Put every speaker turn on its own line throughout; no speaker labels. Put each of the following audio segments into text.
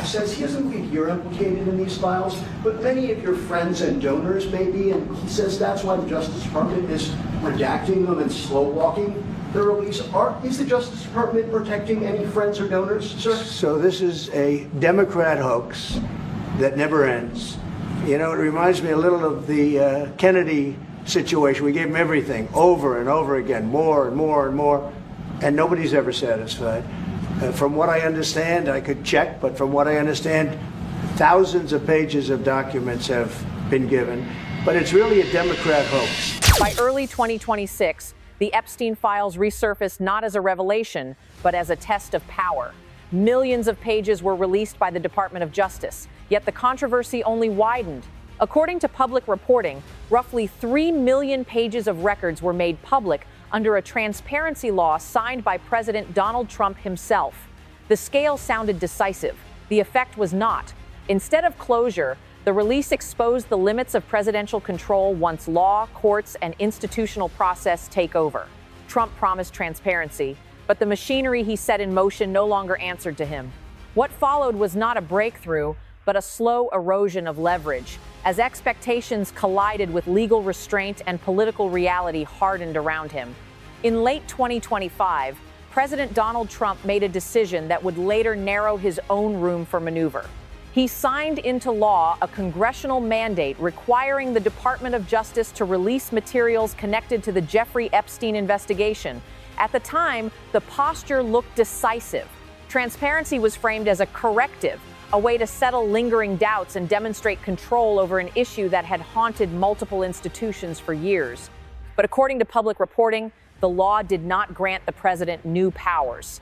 says he doesn't believe you're implicated in these files, but many of your friends and donors may be, and he says that's why the Justice Department is redacting them and slow-walking the release. Is the Justice Department protecting any friends or donors, sir?
So this is a Democrat hoax that never ends. You know, it reminds me a little of the Kennedy situation. We gave him everything over and over again, more and more and more, and nobody's ever satisfied. From what I understand, I could check, but from what I understand, thousands of pages of documents have been given, but it's really a Democrat hoax.
By early 2026, the Epstein files resurfaced not as a revelation, but as a test of power. Millions of pages were released by the Department of Justice, yet the controversy only widened. According to public reporting, roughly 3 million pages of records were made public under a transparency law signed by President Donald Trump himself. The scale sounded decisive. The effect was not. Instead of closure, the release exposed the limits of presidential control once law, courts, and institutional process take over. Trump promised transparency, but the machinery he set in motion no longer answered to him. What followed was not a breakthrough, but a slow erosion of leverage, as expectations collided with legal restraint and political reality hardened around him. In late 2025, President Donald Trump made a decision that would later narrow his own room for maneuver. He signed into law a congressional mandate requiring the Department of Justice to release materials connected to the Jeffrey Epstein investigation. At the time, the posture looked decisive. Transparency was framed as a corrective, a way to settle lingering doubts and demonstrate control over an issue that had haunted multiple institutions for years. But according to public reporting, the law did not grant the president new powers.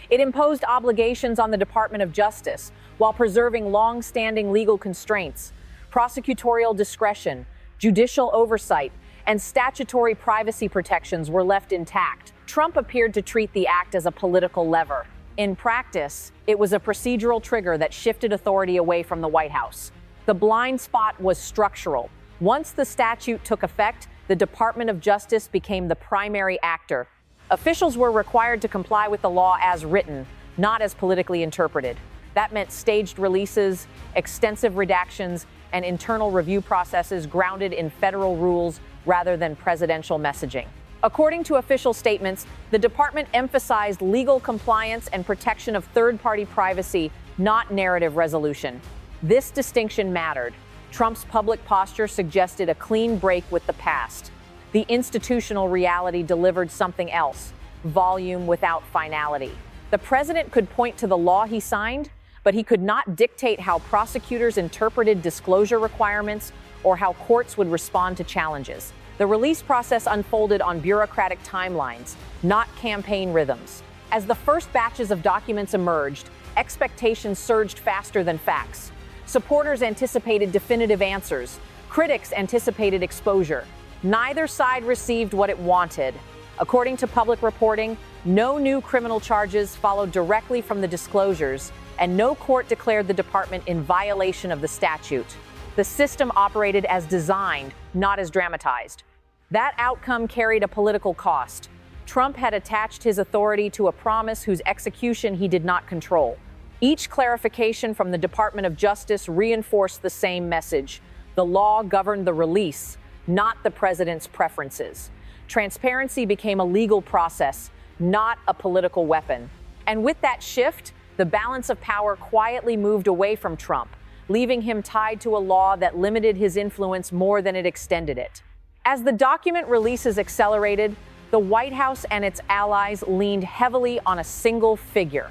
It imposed obligations on the Department of Justice while preserving long-standing legal constraints. Prosecutorial discretion, judicial oversight, and statutory privacy protections were left intact. Trump appeared to treat the act as a political lever. In practice, it was a procedural trigger that shifted authority away from the White House. The blind spot was structural. Once the statute took effect, the Department of Justice became the primary actor. Officials were required to comply with the law as written, not as politically interpreted. That meant staged releases, extensive redactions, and internal review processes grounded in federal rules rather than presidential messaging. According to official statements, the department emphasized legal compliance and protection of third-party privacy, not narrative resolution. This distinction mattered. Trump's public posture suggested a clean break with the past. The institutional reality delivered something else, volume without finality. The president could point to the law he signed, but he could not dictate how prosecutors interpreted disclosure requirements or how courts would respond to challenges. The release process unfolded on bureaucratic timelines, not campaign rhythms. As the first batches of documents emerged, expectations surged faster than facts. Supporters anticipated definitive answers. Critics anticipated exposure. Neither side received what it wanted. According to public reporting, no new criminal charges followed directly from the disclosures, and no court declared the department in violation of the statute. The system operated as designed, not as dramatized. That outcome carried a political cost. Trump had attached his authority to a promise whose execution he did not control. Each clarification from the Department of Justice reinforced the same message. The law governed the release, not the president's preferences. Transparency became a legal process, not a political weapon. And with that shift, the balance of power quietly moved away from Trump, leaving him tied to a law that limited his influence more than it extended it. As the document releases accelerated, the White House and its allies leaned heavily on a single figure: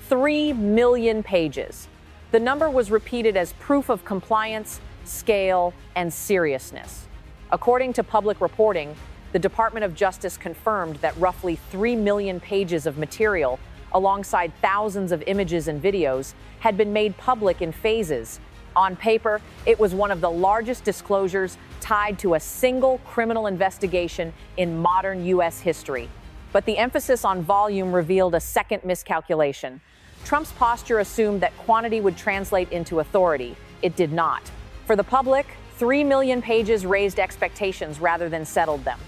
3 million pages. The number was repeated as proof of compliance, scale, and seriousness. According to public reporting, the Department of Justice confirmed that roughly 3 million pages of material, alongside thousands of images and videos, had been made public in phases. On paper, it was one of the largest disclosures tied to a single criminal investigation in modern U.S. history. But the emphasis on volume revealed a second miscalculation. Trump's posture assumed that quantity would translate into authority. It did not. For the public, 3 million pages raised expectations rather than settled them.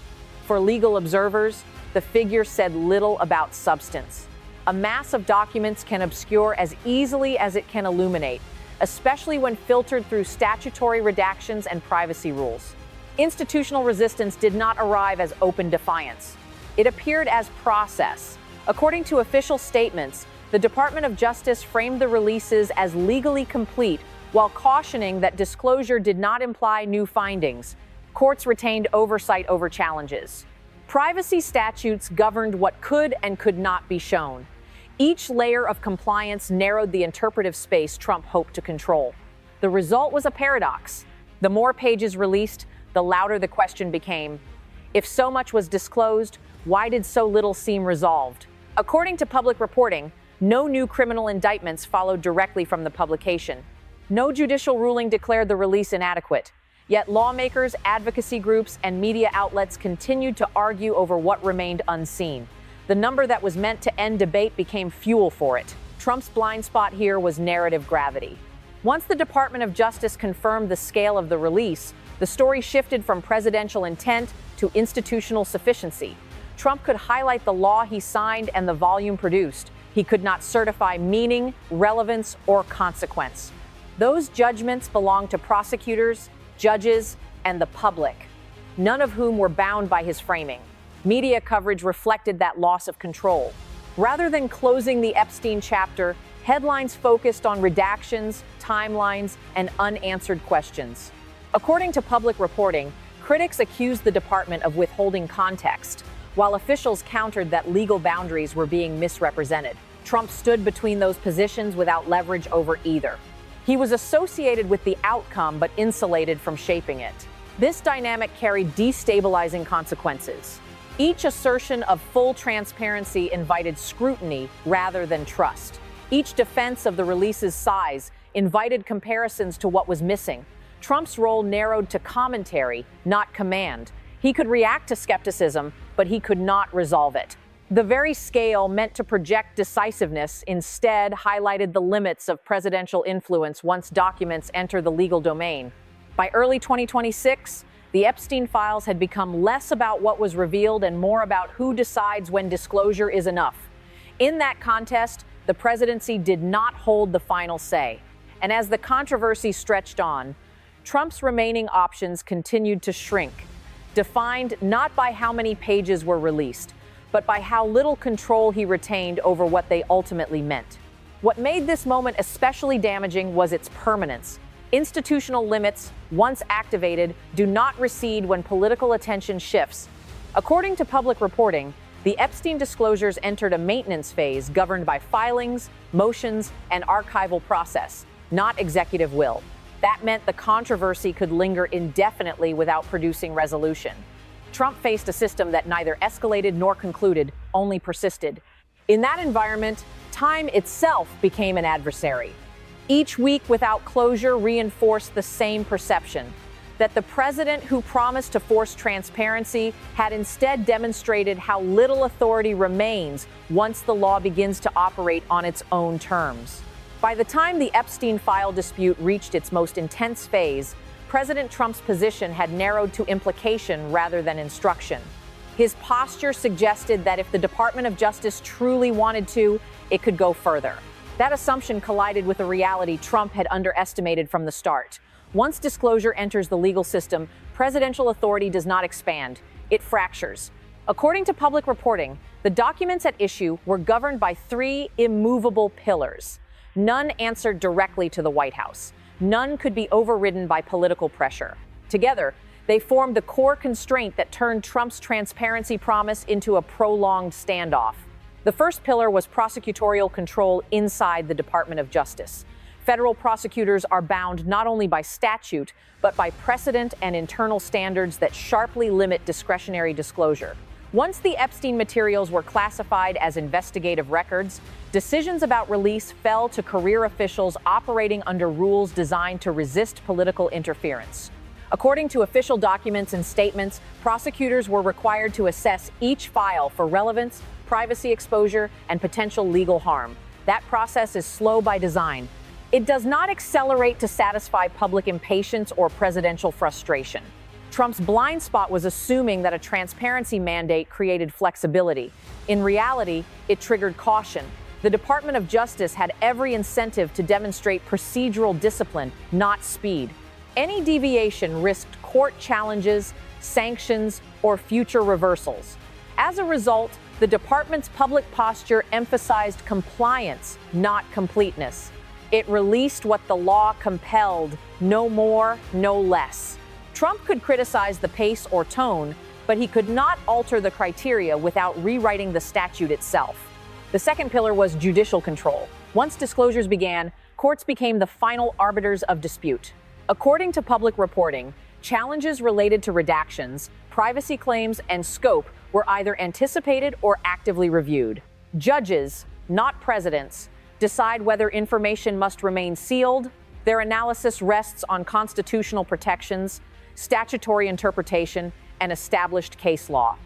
For legal observers, the figure said little about substance. A mass of documents can obscure as easily as it can illuminate, especially when filtered through statutory redactions and privacy rules. Institutional resistance did not arrive as open defiance. It appeared as process. According to official statements, the Department of Justice framed the releases as legally complete while cautioning that disclosure did not imply new findings. Courts retained oversight over challenges. Privacy statutes governed what could and could not be shown. Each layer of compliance narrowed the interpretive space Trump hoped to control. The result was a paradox. The more pages released, the louder the question became. If so much was disclosed, why did so little seem resolved? According to public reporting, no new criminal indictments followed directly from the publication. No judicial ruling declared the release inadequate. Yet lawmakers, advocacy groups, and media outlets continued to argue over what remained unseen. The number that was meant to end debate became fuel for it. Trump's blind spot here was narrative gravity. Once the Department of Justice confirmed the scale of the release, the story shifted from presidential intent to institutional sufficiency. Trump could highlight the law he signed and the volume produced. He could not certify meaning, relevance, or consequence. Those judgments belonged to prosecutors, judges, and the public, none of whom were bound by his framing. Media coverage reflected that loss of control. Rather than closing the Epstein chapter, headlines focused on redactions, timelines, and unanswered questions. According to public reporting, critics accused the department of withholding context, while officials countered that legal boundaries were being misrepresented. Trump stood between those positions without leverage over either. He was associated with the outcome but insulated from shaping it. This dynamic carried destabilizing consequences. Each assertion of full transparency invited scrutiny rather than trust. Each defense of the release's size invited comparisons to what was missing. Trump's role narrowed to commentary, not command. He could react to skepticism, but he could not resolve it. The very scale meant to project decisiveness instead highlighted the limits of presidential influence once documents enter the legal domain. By early 2026, the Epstein files had become less about what was revealed and more about who decides when disclosure is enough. In that contest, the presidency did not hold the final say. And as the controversy stretched on, Trump's remaining options continued to shrink, defined not by how many pages were released, but by how little control he retained over what they ultimately meant. What made this moment especially damaging was its permanence. Institutional limits, once activated, do not recede when political attention shifts. According to public reporting, the Epstein disclosures entered a maintenance phase governed by filings, motions, and archival process, not executive will. That meant the controversy could linger indefinitely without producing resolution. Trump faced a system that neither escalated nor concluded, only persisted. In that environment, time itself became an adversary. Each week without closure reinforced the same perception, that the president who promised to force transparency had instead demonstrated how little authority remains once the law begins to operate on its own terms. By the time the Epstein file dispute reached its most intense phase, President Trump's position had narrowed to implication rather than instruction. His posture suggested that if the Department of Justice truly wanted to, it could go further. That assumption collided with a reality Trump had underestimated from the start. Once disclosure enters the legal system, presidential authority does not expand, it fractures. According to public reporting, the documents at issue were governed by three immovable pillars. None answered directly to the White House. None could be overridden by political pressure. Together, they formed the core constraint that turned Trump's transparency promise into a prolonged standoff. The first pillar was prosecutorial control inside the Department of Justice. Federal prosecutors are bound not only by statute, but by precedent and internal standards that sharply limit discretionary disclosure. Once the Epstein materials were classified as investigative records, decisions about release fell to career officials operating under rules designed to resist political interference. According to official documents and statements, prosecutors were required to assess each file for relevance, privacy exposure, and potential legal harm. That process is slow by design. It does not accelerate to satisfy public impatience or presidential frustration. Trump's blind spot was assuming that a transparency mandate created flexibility. In reality, it triggered caution. The Department of Justice had every incentive to demonstrate procedural discipline, not speed. Any deviation risked court challenges, sanctions, or future reversals. As a result, the department's public posture emphasized compliance, not completeness. It released what the law compelled, no more, no less. Trump could criticize the pace or tone, but he could not alter the criteria without rewriting the statute itself. The second pillar was judicial control. Once disclosures began, courts became the final arbiters of dispute. According to public reporting, challenges related to redactions, privacy claims, and scope were either anticipated or actively reviewed. Judges, not presidents, decide whether information must remain sealed. Their analysis rests on constitutional protections, statutory interpretation, and established case law.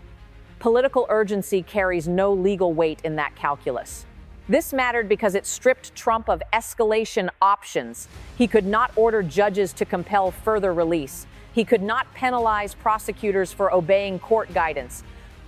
Political urgency carries no legal weight in that calculus. This mattered because it stripped Trump of escalation options. He could not order judges to compel further release. He could not penalize prosecutors for obeying court guidance.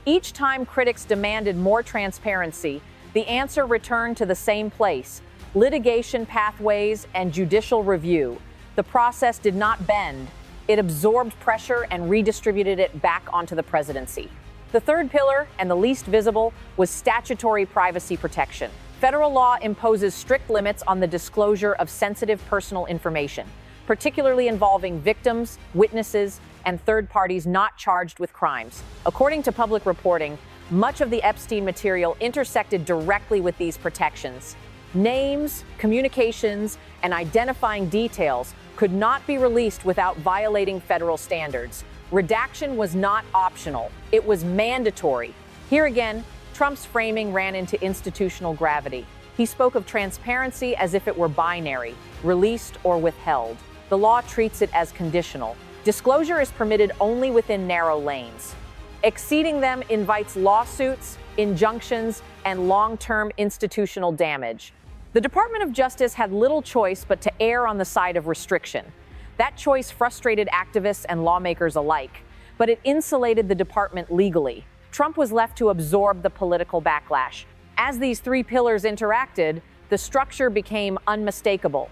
Each time critics demanded more transparency, the answer returned to the same place: litigation pathways and judicial review. The process did not bend. It absorbed pressure and redistributed it back onto the presidency. The third pillar, and the least visible, was statutory privacy protection. Federal law imposes strict limits on the disclosure of sensitive personal information, particularly involving victims, witnesses, and third parties not charged with crimes. According to public reporting, much of the Epstein material intersected directly with these protections. Names, communications, and identifying details could not be released without violating federal standards. Redaction was not optional, it was mandatory. Here again, Trump's framing ran into institutional gravity. He spoke of transparency as if it were binary, released or withheld. The law treats it as conditional. Disclosure is permitted only within narrow lanes. Exceeding them invites lawsuits, injunctions, and long-term institutional damage. The Department of Justice had little choice but to err on the side of restriction. That choice frustrated activists and lawmakers alike, but it insulated the department legally. Trump was left to absorb the political backlash. As these three pillars interacted, the structure became unmistakable.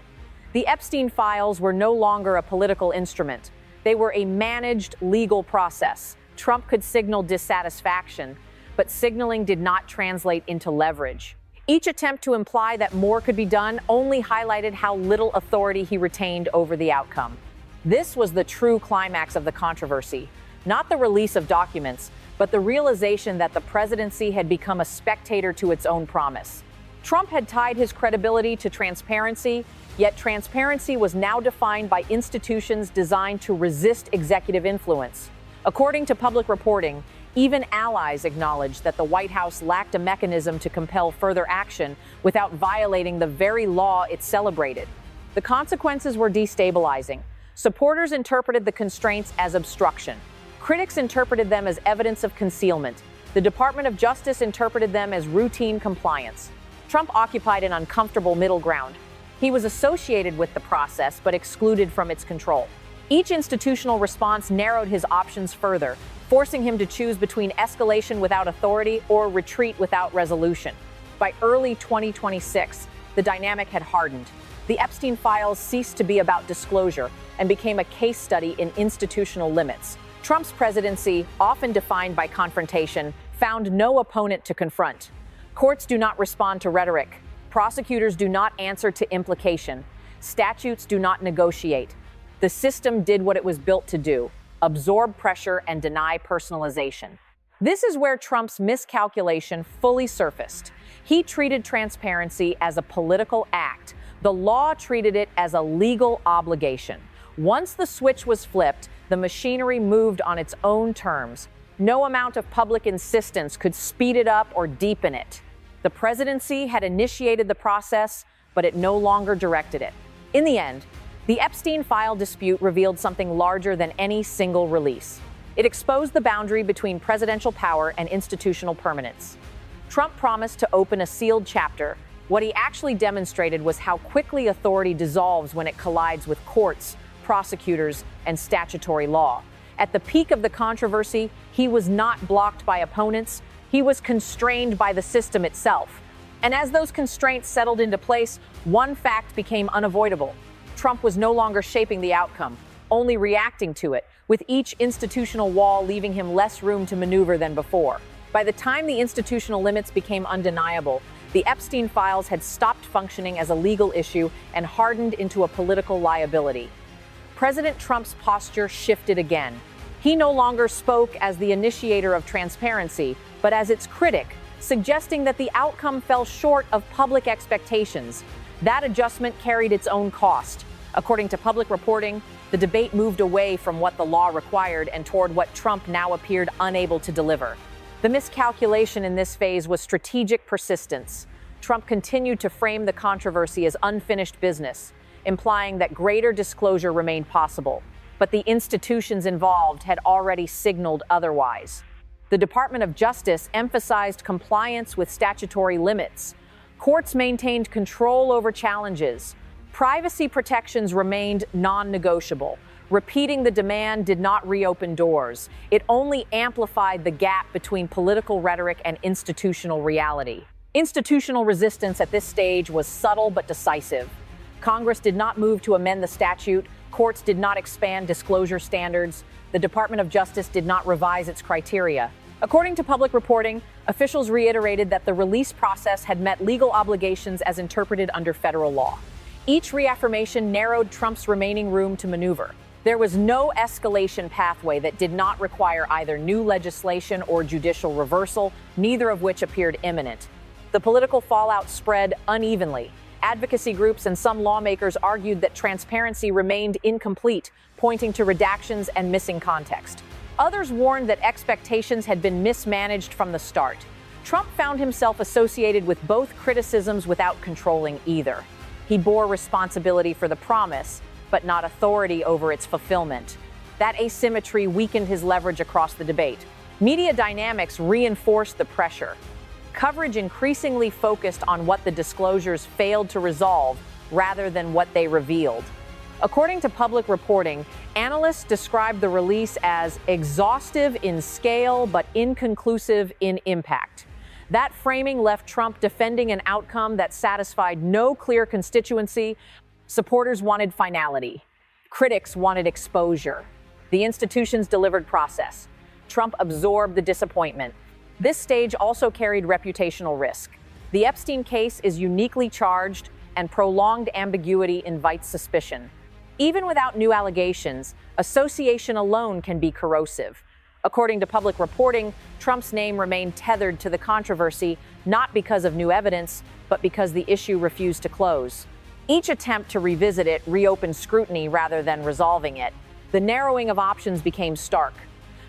The Epstein files were no longer a political instrument. They were a managed legal process. Trump could signal dissatisfaction, but signaling did not translate into leverage. Each attempt to imply that more could be done only highlighted how little authority he retained over the outcome. This was the true climax of the controversy, not the release of documents, but the realization that the presidency had become a spectator to its own promise. Trump had tied his credibility to transparency, yet transparency was now defined by institutions designed to resist executive influence. According to public reporting, even allies acknowledged that the White House lacked a mechanism to compel further action without violating the very law it celebrated. The consequences were destabilizing. Supporters interpreted the constraints as obstruction. Critics interpreted them as evidence of concealment. The Department of Justice interpreted them as routine compliance. Trump occupied an uncomfortable middle ground. He was associated with the process but excluded from its control. Each institutional response narrowed his options further, forcing him to choose between escalation without authority or retreat without resolution. By early 2026, the dynamic had hardened. The Epstein files ceased to be about disclosure and became a case study in institutional limits. Trump's presidency, often defined by confrontation, found no opponent to confront. Courts do not respond to rhetoric. Prosecutors do not answer to implication. Statutes do not negotiate. The system did what it was built to do: absorb pressure and deny personalization. This is where Trump's miscalculation fully surfaced. He treated transparency as a political act. The law treated it as a legal obligation. Once the switch was flipped, the machinery moved on its own terms. No amount of public insistence could speed it up or deepen it. The presidency had initiated the process, but it no longer directed it. In the end, the Epstein file dispute revealed something larger than any single release. It exposed the boundary between presidential power and institutional permanence. Trump promised to open a sealed chapter. What he actually demonstrated was how quickly authority dissolves when it collides with courts, prosecutors, and statutory law. At the peak of the controversy, he was not blocked by opponents, he was constrained by the system itself. And as those constraints settled into place, one fact became unavoidable. Trump was no longer shaping the outcome, only reacting to it, with each institutional wall leaving him less room to maneuver than before. By the time the institutional limits became undeniable, the Epstein files had stopped functioning as a legal issue and hardened into a political liability. President Trump's posture shifted again. He no longer spoke as the initiator of transparency, but as its critic, suggesting that the outcome fell short of public expectations. That adjustment carried its own cost. According to public reporting, the debate moved away from what the law required and toward what Trump now appeared unable to deliver. The miscalculation in this phase was strategic persistence. Trump continued to frame the controversy as unfinished business, implying that greater disclosure remained possible. But the institutions involved had already signaled otherwise. The Department of Justice emphasized compliance with statutory limits. Courts maintained control over challenges. Privacy protections remained non-negotiable. Repeating the demand did not reopen doors. It only amplified the gap between political rhetoric and institutional reality. Institutional resistance at this stage was subtle but decisive. Congress did not move to amend the statute. Courts did not expand disclosure standards. The Department of Justice did not revise its criteria. According to public reporting, officials reiterated that the release process had met legal obligations as interpreted under federal law. Each reaffirmation narrowed Trump's remaining room to maneuver. There was no escalation pathway that did not require either new legislation or judicial reversal, neither of which appeared imminent. The political fallout spread unevenly. Advocacy groups and some lawmakers argued that transparency remained incomplete, pointing to redactions and missing context. Others warned that expectations had been mismanaged from the start. Trump found himself associated with both criticisms without controlling either. He bore responsibility for the promise, but not authority over its fulfillment. That asymmetry weakened his leverage across the debate. Media dynamics reinforced the pressure. Coverage increasingly focused on what the disclosures failed to resolve rather than what they revealed. According to public reporting, analysts described the release as exhaustive in scale but inconclusive in impact. That framing left Trump defending an outcome that satisfied no clear constituency. Supporters wanted finality. Critics wanted exposure. The institutions delivered process. Trump absorbed the disappointment. This stage also carried reputational risk. The Epstein case is uniquely charged, and prolonged ambiguity invites suspicion. Even without new allegations, association alone can be corrosive. According to public reporting, Trump's name remained tethered to the controversy, not because of new evidence, but because the issue refused to close. Each attempt to revisit it reopened scrutiny rather than resolving it. The narrowing of options became stark.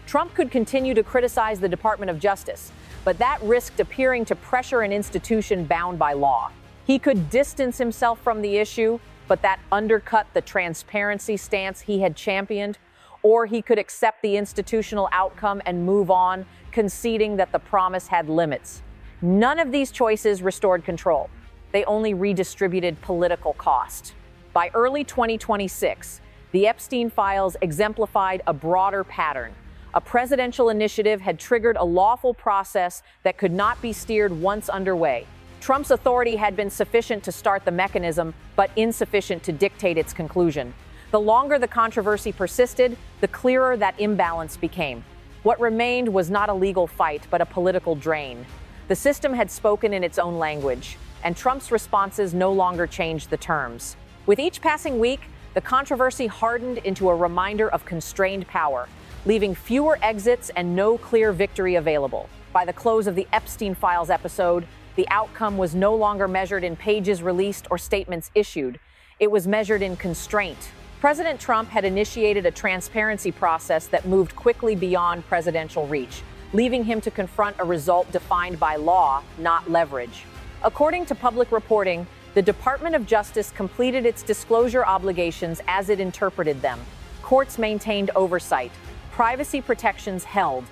Trump could continue to criticize the Department of Justice, but that risked appearing to pressure an institution bound by law. He could distance himself from the issue, but that undercut the transparency stance he had championed, or he could accept the institutional outcome and move on, conceding that the promise had limits. None of these choices restored control. They only redistributed political cost. By early 2026, the Epstein files exemplified a broader pattern. A presidential initiative had triggered a lawful process that could not be steered once underway. Trump's authority had been sufficient to start the mechanism, but insufficient to dictate its conclusion. The longer the controversy persisted, the clearer that imbalance became. What remained was not a legal fight, but a political drain. The system had spoken in its own language, and Trump's responses no longer changed the terms. With each passing week, the controversy hardened into a reminder of constrained power, leaving fewer exits and no clear victory available. By the close of the Epstein Files episode, the outcome was no longer measured in pages released or statements issued. It was measured in constraint. President Trump had initiated a transparency process that moved quickly beyond presidential reach, leaving him to confront a result defined by law, not leverage. According to public reporting, the Department of Justice completed its disclosure obligations as it interpreted them. Courts maintained oversight. Privacy protections held.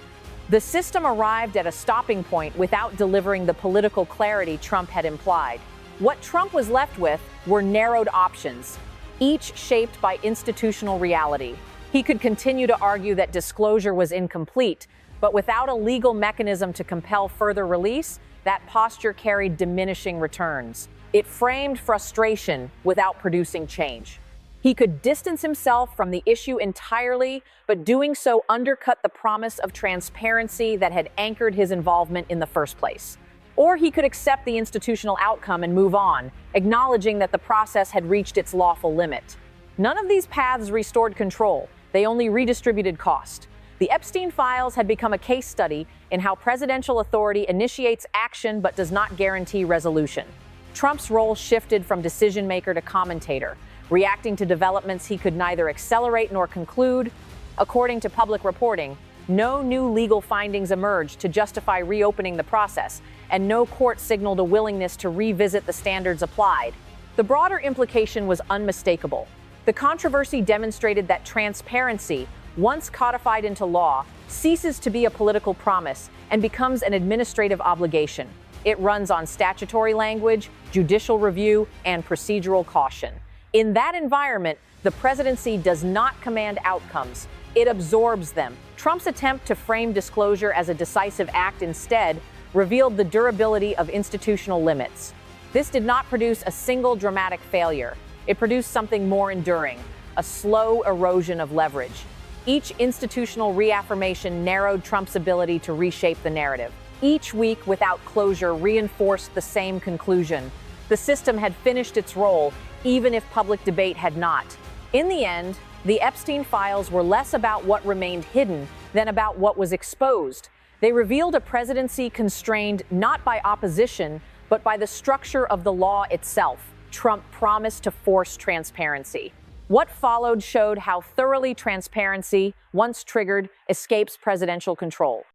The system arrived at a stopping point without delivering the political clarity Trump had implied. What Trump was left with were narrowed options, each shaped by institutional reality. He could continue to argue that disclosure was incomplete, but without a legal mechanism to compel further release, that posture carried diminishing returns. It framed frustration without producing change. He could distance himself from the issue entirely, but doing so undercut the promise of transparency that had anchored his involvement in the first place. Or he could accept the institutional outcome and move on, acknowledging that the process had reached its lawful limit. None of these paths restored control. They only redistributed cost. The Epstein files had become a case study in how presidential authority initiates action but does not guarantee resolution. Trump's role shifted from decision maker to commentator, reacting to developments he could neither accelerate nor conclude. According to public reporting, no new legal findings emerged to justify reopening the process, and no court signaled a willingness to revisit the standards applied. The broader implication was unmistakable. The controversy demonstrated that transparency, once codified into law, ceases to be a political promise and becomes an administrative obligation. It runs on statutory language, judicial review, and procedural caution. In that environment, the presidency does not command outcomes. It absorbs them. Trump's attempt to frame disclosure as a decisive act instead revealed the durability of institutional limits. This did not produce a single dramatic failure. It produced something more enduring, a slow erosion of leverage. Each institutional reaffirmation narrowed Trump's ability to reshape the narrative. Each week without closure reinforced the same conclusion. The system had finished its role, even if public debate had not. In the end, the Epstein files were less about what remained hidden than about what was exposed. They revealed a presidency constrained not by opposition, but by the structure of the law itself. Trump promised to force transparency. What followed showed how thoroughly transparency, once triggered, escapes presidential control.